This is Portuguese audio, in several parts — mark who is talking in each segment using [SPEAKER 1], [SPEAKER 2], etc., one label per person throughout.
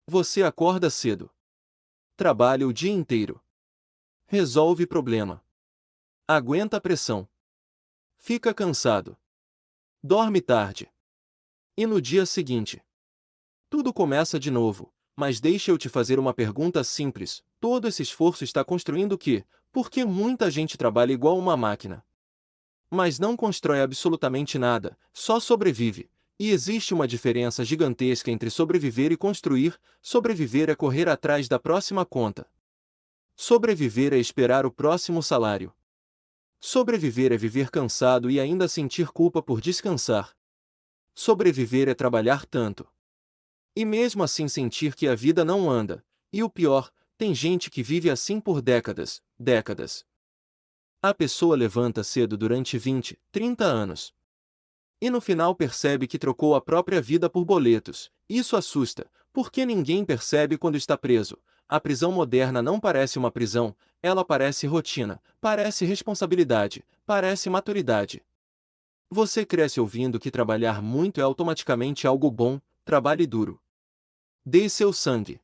[SPEAKER 1] Você acorda cedo. Trabalha o dia inteiro. Resolve problema. Aguenta a pressão. Fica cansado. Dorme tarde. E no dia seguinte, tudo começa de novo. Mas deixa eu te fazer uma pergunta simples. Todo esse esforço está construindo o quê? Porque muita gente trabalha igual uma máquina, mas não constrói absolutamente nada, só sobrevive. E existe uma diferença gigantesca entre sobreviver e construir. Sobreviver é correr atrás da próxima conta. Sobreviver é esperar o próximo salário. Sobreviver é viver cansado e ainda sentir culpa por descansar. Sobreviver é trabalhar tanto e mesmo assim sentir que a vida não anda. E o pior, tem gente que vive assim por décadas, décadas. A pessoa levanta cedo durante 20, 30 anos. E no final percebe que trocou a própria vida por boletos. Isso assusta, porque ninguém percebe quando está preso. A prisão moderna não parece uma prisão, ela parece rotina, parece responsabilidade, parece maturidade. Você cresce ouvindo que trabalhar muito é automaticamente algo bom. Trabalhe duro. Dê seu sangue.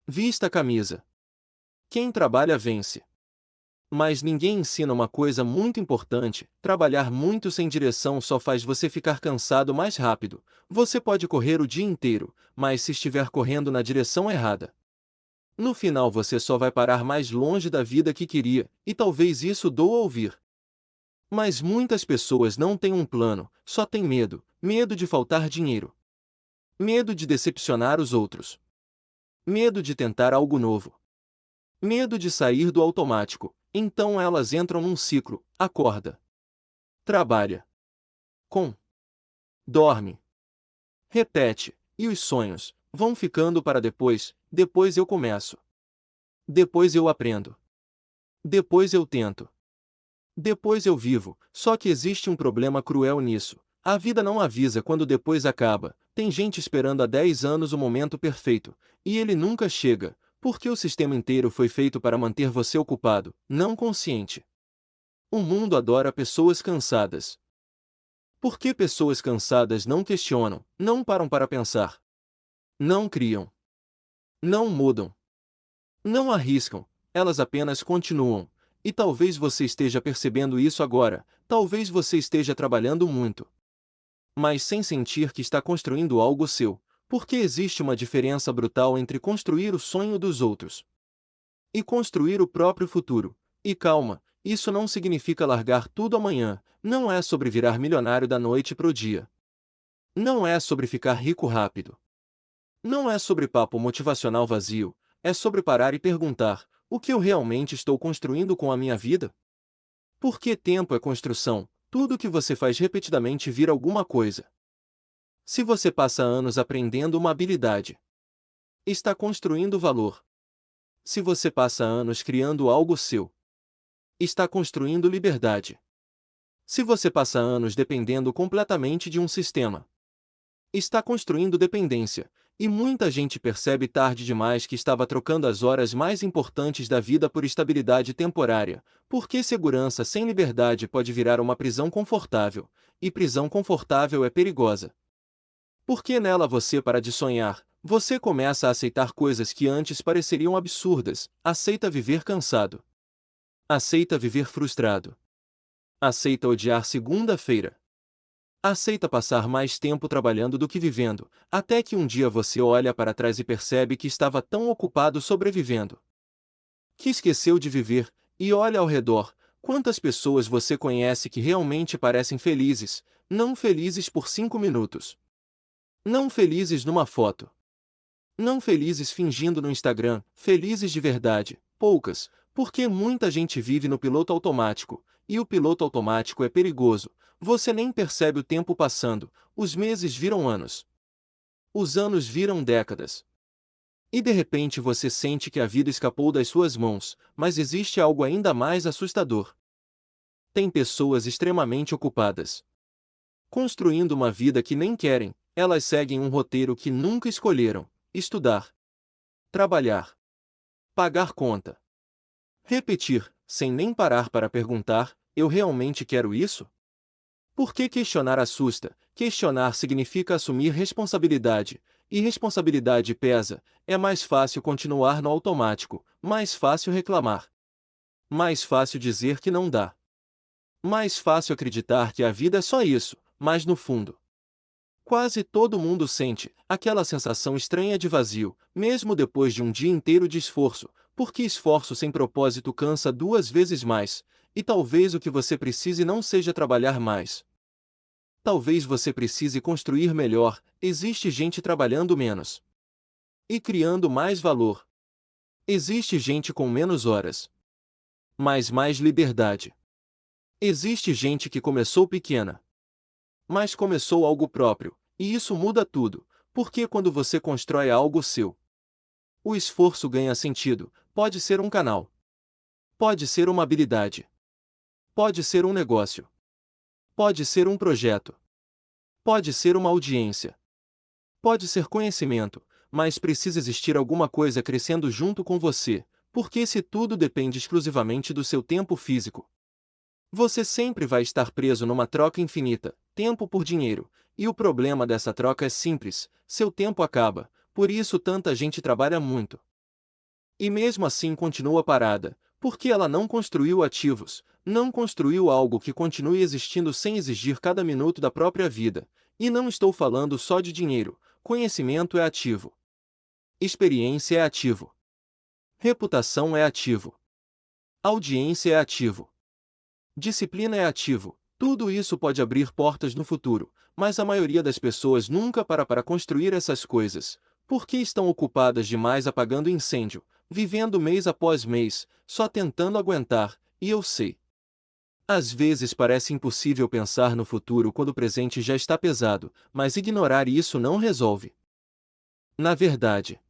[SPEAKER 1] Vista a camisa. Quem trabalha vence. Mas ninguém ensina uma coisa muito importante: trabalhar muito sem direção só faz você ficar cansado mais rápido. Você pode correr o dia inteiro, mas se estiver correndo na direção errada, no final você só vai parar mais longe da vida que queria, e talvez isso doa ouvir. Mas muitas pessoas não têm um plano, só têm medo. Medo de faltar dinheiro. Medo de decepcionar os outros. Medo de tentar algo novo. Medo de sair do automático. Então elas entram num ciclo: acorda, trabalha, com, dorme, repete, e os sonhos vão ficando para depois. Depois eu começo. Depois eu aprendo. Depois eu tento. Depois eu vivo. Só que existe um problema cruel nisso. A vida não avisa quando depois acaba. Tem gente esperando há 10 anos o momento perfeito, e ele nunca chega, porque o sistema inteiro foi feito para manter você ocupado, não consciente. O mundo adora pessoas cansadas. Por que pessoas cansadas não questionam, não param para pensar? Não criam. Não mudam. Não arriscam. Elas apenas continuam. E talvez você esteja percebendo isso agora. Talvez você esteja trabalhando muito, mas sem sentir que está construindo algo seu. Porque existe uma diferença brutal entre construir o sonho dos outros e construir o próprio futuro. E calma, isso não significa largar tudo amanhã. Não é sobre virar milionário da noite pro dia. Não é sobre ficar rico rápido. Não é sobre papo motivacional vazio. É sobre parar e perguntar: o que eu realmente estou construindo com a minha vida? Porque tempo é construção. Tudo que você faz repetidamente vira alguma coisa. Se você passa anos aprendendo uma habilidade, está construindo valor. Se você passa anos criando algo seu, está construindo liberdade. Se você passa anos dependendo completamente de um sistema, está construindo dependência. E muita gente percebe tarde demais que estava trocando as horas mais importantes da vida por estabilidade temporária, porque segurança sem liberdade pode virar uma prisão confortável, e prisão confortável é perigosa. Porque nela você para de sonhar, você começa a aceitar coisas que antes pareceriam absurdas, aceita viver cansado, aceita viver frustrado, aceita odiar segunda-feira. Aceita passar mais tempo trabalhando do que vivendo, até que um dia você olha para trás e percebe que estava tão ocupado sobrevivendo, que esqueceu de viver. E olha ao redor, quantas pessoas você conhece que realmente parecem felizes, não felizes por 5 minutos. Não felizes numa foto. Não felizes fingindo no Instagram, felizes de verdade, poucas, porque muita gente vive no piloto automático, e o piloto automático é perigoso. Você nem percebe o tempo passando, os meses viram anos. Os anos viram décadas. E de repente você sente que a vida escapou das suas mãos, mas existe algo ainda mais assustador. Tem pessoas extremamente ocupadas, construindo uma vida que nem querem. Elas seguem um roteiro que nunca escolheram: estudar, trabalhar, pagar conta, repetir, sem nem parar para perguntar: eu realmente quero isso? Por que questionar assusta? Questionar significa assumir responsabilidade, e responsabilidade pesa, é mais fácil continuar no automático, mais fácil reclamar. Mais fácil dizer que não dá. Mais fácil acreditar que a vida é só isso, mas no fundo, quase todo mundo sente aquela sensação estranha de vazio, mesmo depois de um dia inteiro de esforço, porque esforço sem propósito cansa 2 vezes mais, e talvez o que você precise não seja trabalhar mais. Talvez você precise construir melhor, existe gente trabalhando menos e criando mais valor. Existe gente com menos horas, mas mais liberdade. Existe gente que começou pequena, mas começou algo próprio, e isso muda tudo, porque quando você constrói algo seu, o esforço ganha sentido, pode ser um canal, pode ser uma habilidade, pode ser um negócio, pode ser um projeto, pode ser uma audiência, pode ser conhecimento, mas precisa existir alguma coisa crescendo junto com você, porque se tudo depende exclusivamente do seu tempo físico, você sempre vai estar preso numa troca infinita, tempo por dinheiro, e o problema dessa troca é simples, seu tempo acaba, por isso tanta gente trabalha muito. E mesmo assim continua parada, porque ela não construiu ativos, não construiu algo que continue existindo sem exigir cada minuto da própria vida, e não estou falando só de dinheiro, conhecimento é ativo. Experiência é ativo. Reputação é ativo. Audiência é ativo. Disciplina é ativo. Tudo isso pode abrir portas no futuro, mas a maioria das pessoas nunca para construir essas coisas, porque estão ocupadas demais apagando incêndio, vivendo mês após mês, só tentando aguentar, e eu sei. Às vezes parece impossível pensar no futuro quando o presente já está pesado, mas ignorar isso não resolve. Na verdade,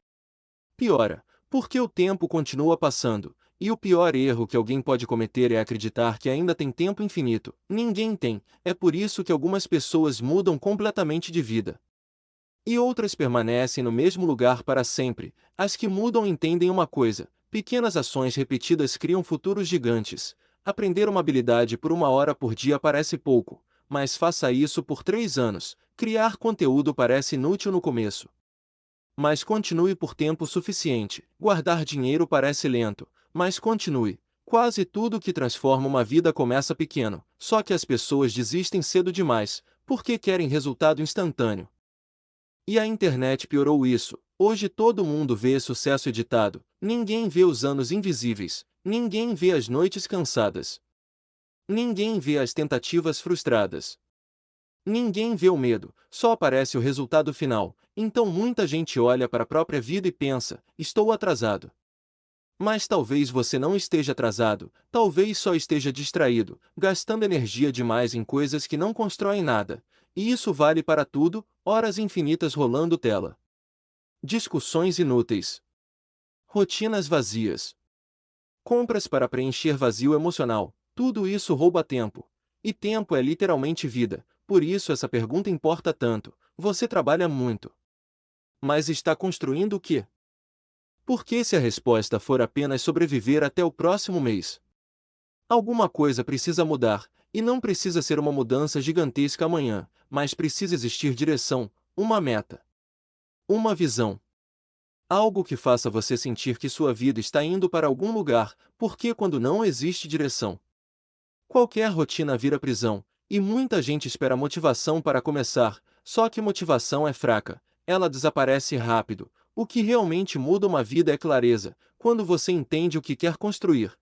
[SPEAKER 1] piora, porque o tempo continua passando, e o pior erro que alguém pode cometer é acreditar que ainda tem tempo infinito. Ninguém tem, é por isso que algumas pessoas mudam completamente de vida. E outras permanecem no mesmo lugar para sempre. As que mudam entendem uma coisa: pequenas ações repetidas criam futuros gigantes. Aprender uma habilidade por 1 hora por dia parece pouco, mas faça isso por 3 anos. Criar conteúdo parece inútil no começo, mas continue por tempo suficiente. Guardar dinheiro parece lento, mas continue. Quase tudo que transforma uma vida começa pequeno, só que as pessoas desistem cedo demais, porque querem resultado instantâneo. E a internet piorou isso. Hoje todo mundo vê sucesso editado, ninguém vê os anos invisíveis, ninguém vê as noites cansadas, ninguém vê as tentativas frustradas. Ninguém vê o medo, só aparece o resultado final, então muita gente olha para a própria vida e pensa: estou atrasado. Mas talvez você não esteja atrasado, talvez só esteja distraído, gastando energia demais em coisas que não constroem nada. E isso vale para tudo, horas infinitas rolando tela. Discussões inúteis. Rotinas vazias. Compras para preencher vazio emocional. Tudo isso rouba tempo. E tempo é literalmente vida, por isso essa pergunta importa tanto. Você trabalha muito, mas está construindo o quê? Porque se a resposta for apenas sobreviver até o próximo mês, alguma coisa precisa mudar, e não precisa ser uma mudança gigantesca amanhã, mas precisa existir direção, uma meta, uma visão. Algo que faça você sentir que sua vida está indo para algum lugar, porque quando não existe direção, qualquer rotina vira prisão, e muita gente espera motivação para começar, só que motivação é fraca, ela desaparece rápido. O que realmente muda uma vida é clareza, quando você entende o que quer construir.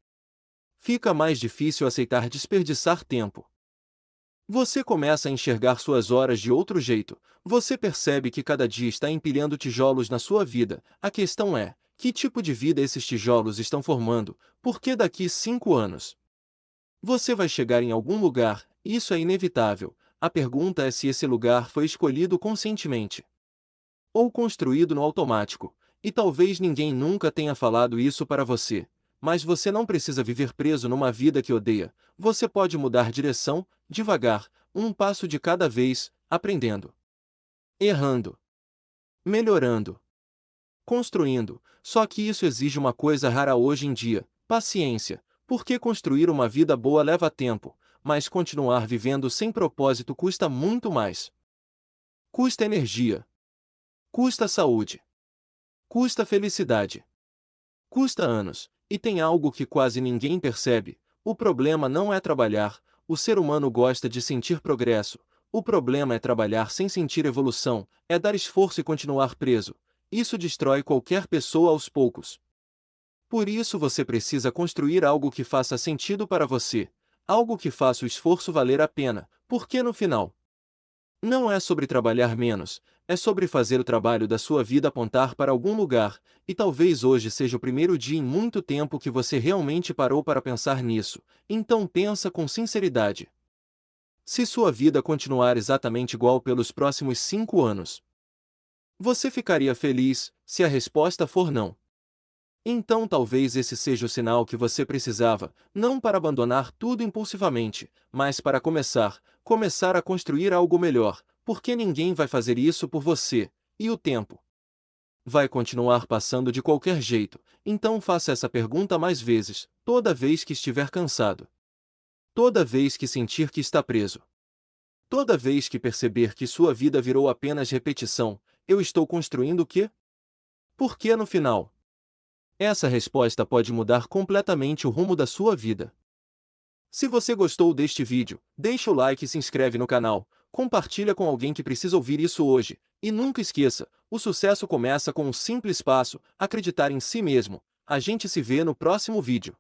[SPEAKER 1] Fica mais difícil aceitar desperdiçar tempo. Você começa a enxergar suas horas de outro jeito, você percebe que cada dia está empilhando tijolos na sua vida. A questão é: que tipo de vida esses tijolos estão formando? Porque daqui 5 anos você vai chegar em algum lugar, isso é inevitável. A pergunta é se esse lugar foi escolhido conscientemente ou construído no automático. E talvez ninguém nunca tenha falado isso para você, mas você não precisa viver preso numa vida que odeia. Você pode mudar direção, devagar, um passo de cada vez, aprendendo, errando, melhorando, construindo. Só que isso exige uma coisa rara hoje em dia: paciência, porque construir uma vida boa leva tempo, mas continuar vivendo sem propósito custa muito mais. Custa energia, Custa saúde. Custa felicidade. Custa anos. E tem algo que quase ninguém percebe: o problema não é trabalhar, o ser humano gosta de sentir progresso. O problema é trabalhar sem sentir evolução, é dar esforço e continuar preso. Isso destrói qualquer pessoa aos poucos. Por isso você precisa construir algo que faça sentido para você, algo que faça o esforço valer a pena, porque no final, não é sobre trabalhar menos, é sobre fazer o trabalho da sua vida apontar para algum lugar, e talvez hoje seja o primeiro dia em muito tempo que você realmente parou para pensar nisso, então pensa com sinceridade. Se sua vida continuar exatamente igual pelos próximos 5 anos, você ficaria feliz? Se a resposta for não, então talvez esse seja o sinal que você precisava, não para abandonar tudo impulsivamente, mas para começar a construir algo melhor, porque ninguém vai fazer isso por você, e o tempo vai continuar passando de qualquer jeito. Então faça essa pergunta mais vezes, toda vez que estiver cansado, toda vez que sentir que está preso, toda vez que perceber que sua vida virou apenas repetição: eu estou construindo o quê? Porque no final, essa resposta pode mudar completamente o rumo da sua vida. Se você gostou deste vídeo, deixa o like e se inscreve no canal, compartilha com alguém que precisa ouvir isso hoje, e nunca esqueça, o sucesso começa com um simples passo: acreditar em si mesmo. A gente se vê no próximo vídeo.